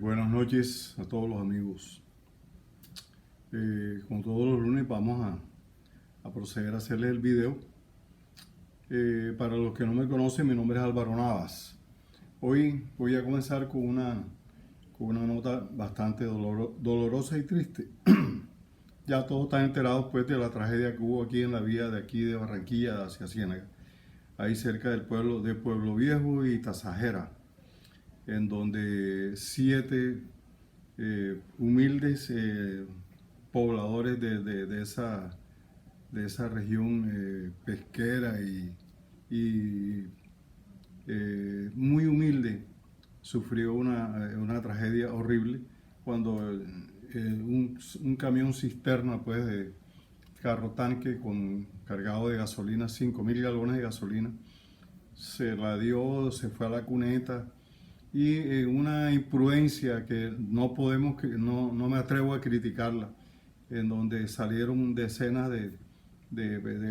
Buenas noches a todos los amigos. Como todos los lunes vamos a proceder a hacerles el video. Para los que no me conocen, mi nombre es Álvaro Navas. Hoy voy a comenzar con una nota bastante dolorosa y triste. Ya todos están enterados pues de la tragedia que hubo aquí en la vía de aquí de Barranquilla hacia Ciénaga, ahí cerca del pueblo de Pueblo Viejo y Tasajera, en donde 7 humildes pobladores de esa región pesquera y muy humilde sufrió una tragedia horrible cuando un camión cisterna pues de carro tanque cargado de gasolina, 5.000 galones de gasolina, se la dio, se fue a la cuneta y una imprudencia que no me atrevo a criticarla, en donde salieron decenas de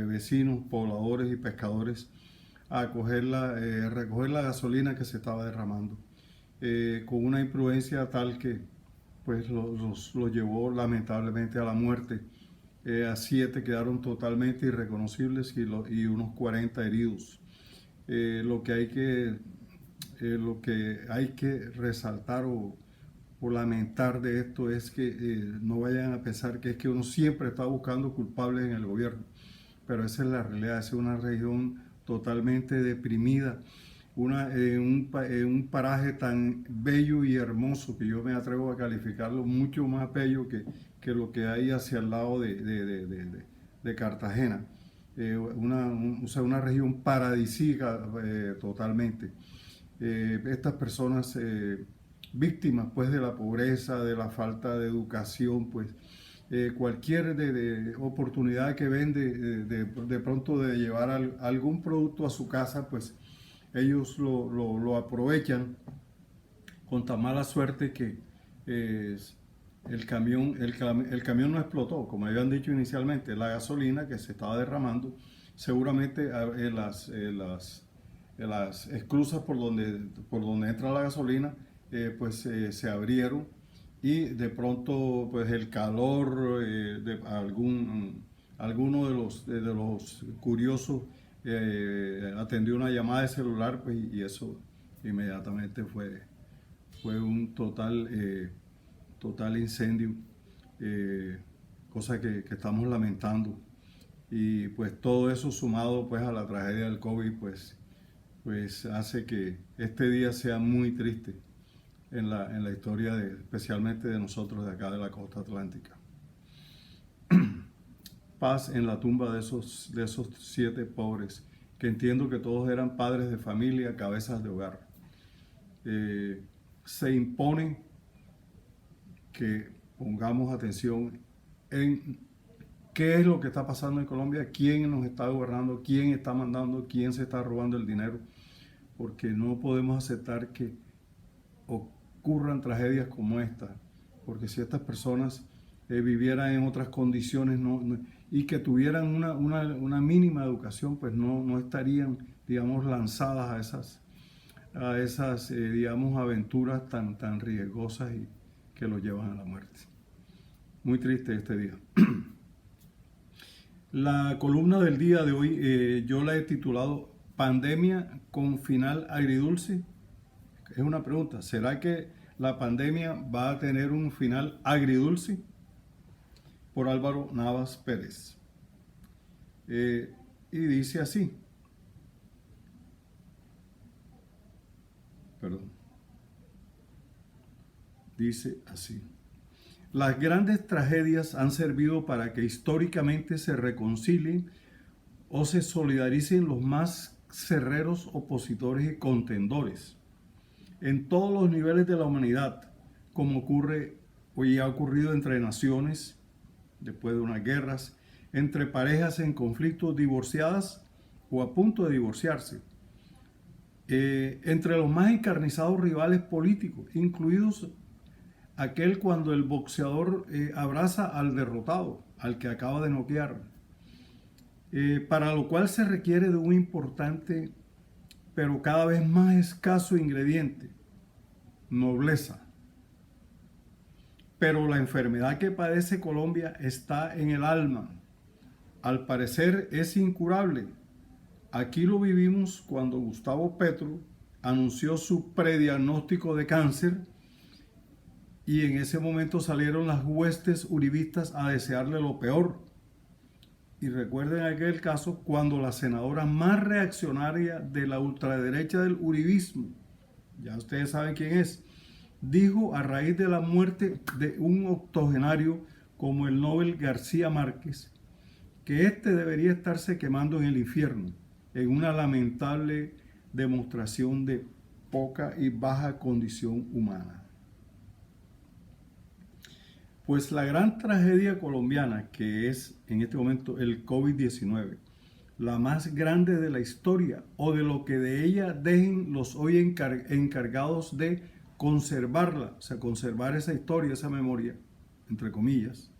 vecinos, pobladores y pescadores a recoger la gasolina que se estaba derramando, con una imprudencia tal que pues los llevó lamentablemente a la muerte. A 7 quedaron totalmente irreconocibles y unos 40 heridos. Lo que hay que resaltar o lamentar de esto es que no vayan a pensar que es que uno siempre está buscando culpables en el gobierno, pero esa es la realidad. Es una región totalmente deprimida, un paraje tan bello y hermoso que yo me atrevo a calificarlo mucho más bello que lo que hay hacia el lado de Cartagena. O sea, una región paradisíaca totalmente. Estas personas víctimas pues de la pobreza, de la falta de educación, pues cualquier oportunidad que ven de pronto de llevar algún producto a su casa, pues ellos lo aprovechan con tan mala suerte que eh, el camión no explotó, como habían dicho inicialmente. La gasolina que se estaba derramando, seguramente las esclusas por donde entra la gasolina, pues se abrieron y de pronto pues el calor alguno de los curiosos atendió una llamada de celular, pues, y eso inmediatamente fue un total incendio, eh, cosa que estamos lamentando. Y pues todo eso sumado pues a la tragedia del COVID, pues hace que este día sea muy triste en la historia especialmente de nosotros de acá de la costa atlántica. Paz en la tumba de esos 7 pobres, que entiendo que todos eran padres de familia, cabezas de hogar. Se impone que pongamos atención en qué es lo que está pasando en Colombia, quién nos está gobernando, quién está mandando, quién se está robando el dinero, porque no podemos aceptar que ocurran tragedias como esta, porque si estas personas vivieran en otras condiciones y que tuvieran una mínima educación, pues no estarían, digamos, lanzadas a esas digamos, aventuras tan riesgosas y que los llevan a la muerte. Muy triste este día. La columna del día de hoy yo la he titulado Pandemia con final agridulce. Es una pregunta, ¿será que la pandemia va a tener un final agridulce? Por Álvaro Navas Pérez. Y dice así, perdón, dice así. Las grandes tragedias han servido para que históricamente se reconcilien o se solidaricen los más cerreros opositores y contendores en todos los niveles de la humanidad, como ocurre hoy ha ocurrido entre naciones, después de unas guerras, entre parejas en conflictos divorciadas o a punto de divorciarse, entre los más encarnizados rivales políticos, incluidos aquel cuando el boxeador abraza al derrotado, al que acaba de noquear, para lo cual se requiere de un importante pero cada vez más escaso ingrediente, nobleza. Pero la enfermedad que padece Colombia está en el alma. Al parecer es incurable. Aquí lo vivimos cuando Gustavo Petro anunció su prediagnóstico de cáncer y en ese momento salieron las huestes uribistas a desearle lo peor. Y recuerden aquel caso cuando la senadora más reaccionaria de la ultraderecha del uribismo, ya ustedes saben quién es, dijo a raíz de la muerte de un octogenario como el Nobel García Márquez, que éste debería estarse quemando en el infierno, en una lamentable demostración de poca y baja condición humana. Pues la gran tragedia colombiana, que es en este momento el COVID-19, la más grande de la historia o de lo que de ella dejen los hoy encargados de conservarla, o sea, conservar esa historia, esa memoria, entre comillas,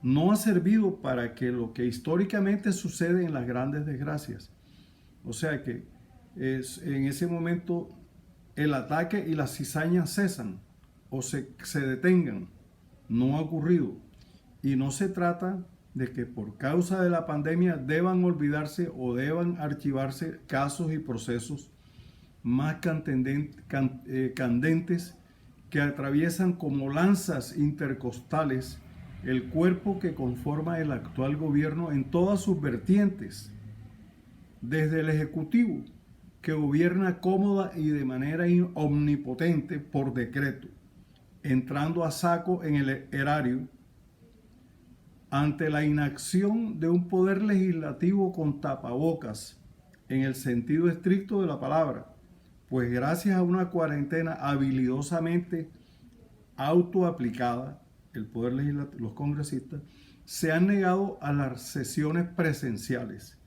no ha servido para que lo que históricamente sucede en las grandes desgracias, o sea que en ese momento el ataque y las cizañas cesan o se detengan, no ha ocurrido. Y no se trata de que por causa de la pandemia deban olvidarse o deban archivarse casos y procesos más candentes que atraviesan como lanzas intercostales el cuerpo que conforma el actual gobierno en todas sus vertientes, desde el Ejecutivo, que gobierna cómoda y de manera omnipotente por decreto, entrando a saco en el erario, ante la inacción de un poder legislativo con tapabocas, en el sentido estricto de la palabra, pues gracias a una cuarentena habilidosamente autoaplicada, el poder legislativo, los congresistas, se han negado a las sesiones presenciales,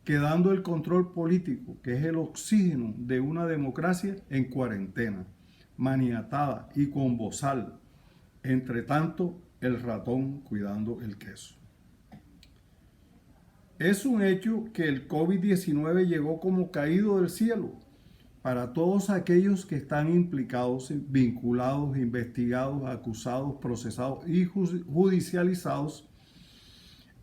quedando el control político, que es el oxígeno de una democracia, en cuarentena, maniatada y con bozal. Entre tanto, el ratón cuidando el queso. Es un hecho que el COVID-19 llegó como caído del cielo para todos aquellos que están implicados, vinculados, investigados, acusados, procesados y judicializados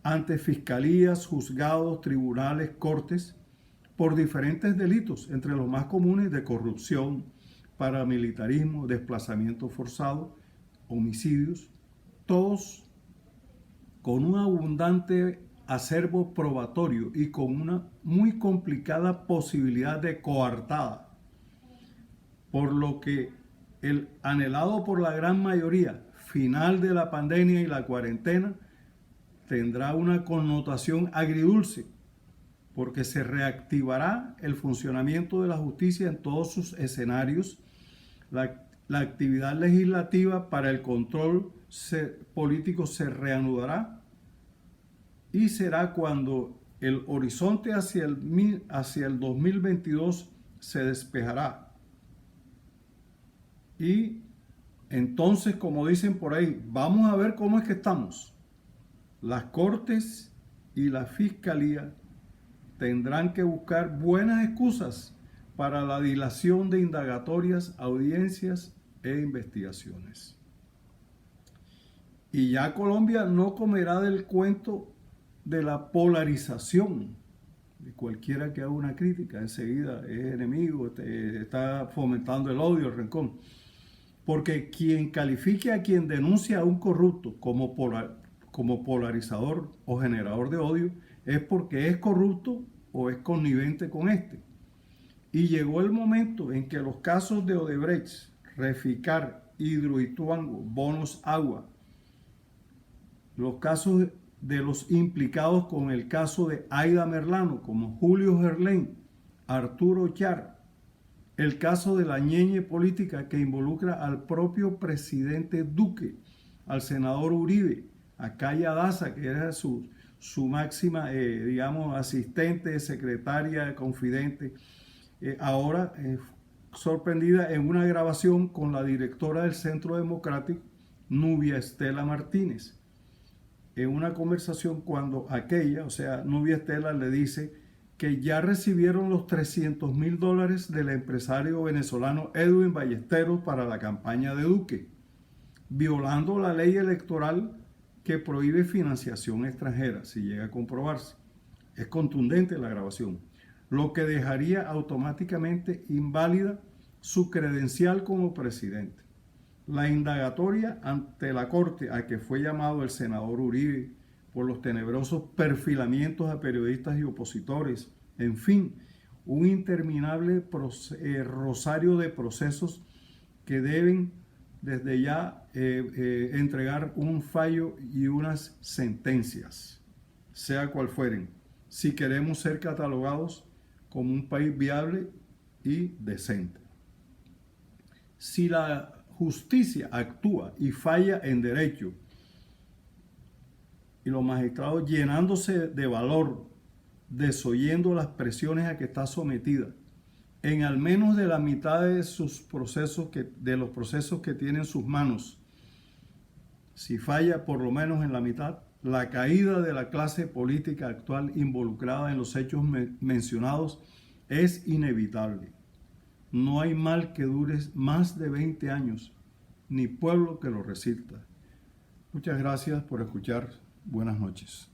ante fiscalías, juzgados, tribunales, cortes, por diferentes delitos, entre los más comunes de corrupción, paramilitarismo, desplazamiento forzado, homicidios, todos con un abundante acervo probatorio y con una muy complicada posibilidad de coartada, por lo que el anhelado por la gran mayoría final de la pandemia y la cuarentena tendrá una connotación agridulce, porque se reactivará el funcionamiento de la justicia en todos sus escenarios, la actividad legislativa para el control político se reanudará y será cuando el horizonte hacia el 2022 se despejará. Y entonces, como dicen por ahí, vamos a ver cómo es que estamos. Las cortes y la fiscalía tendrán que buscar buenas excusas para la dilación de indagatorias, audiencias e investigaciones. Y ya Colombia no comerá del cuento de la polarización. De cualquiera que haga una crítica, enseguida es enemigo, está fomentando el odio, el rencor. Porque quien califique a quien denuncia a un corrupto como polarizador o generador de odio es porque es corrupto o es connivente con este. Y llegó el momento en que los casos de Odebrecht, Reficar, Hidroituango, Bonos Agua, los casos de los implicados con el caso de Aida Merlano, como Julio Gerlain, Arturo Char, el caso de la ñeñe política que involucra al propio presidente Duque, al senador Uribe, a Calla Daza, que era su máxima, asistente, secretaria, confidente, ahora sorprendida en una grabación con la directora del Centro Democrático, Nubia Estela Martínez. En una conversación cuando aquella, o sea, Nubia Estela le dice que ya recibieron los $300.000 del empresario venezolano Edwin Ballesteros para la campaña de Duque, violando la ley electoral que prohíbe financiación extranjera, si llega a comprobarse. Es contundente la grabación, lo que dejaría automáticamente inválida su credencial como presidente. La indagatoria ante la Corte a que fue llamado el senador Uribe por los tenebrosos perfilamientos a periodistas y opositores, en fin, un interminable rosario de procesos que deben desde ya entregar un fallo y unas sentencias, sea cual fueren, si queremos ser catalogados como un país viable y decente. Si la justicia actúa y falla en derecho, y los magistrados llenándose de valor, desoyendo las presiones a que está sometida, en al menos de la mitad de sus procesos, de los procesos que tiene en sus manos, si falla por lo menos en la mitad, la caída de la clase política actual involucrada en los hechos mencionados es inevitable. No hay mal que dure más de 20 años, ni pueblo que lo resista. Muchas gracias por escuchar. Buenas noches.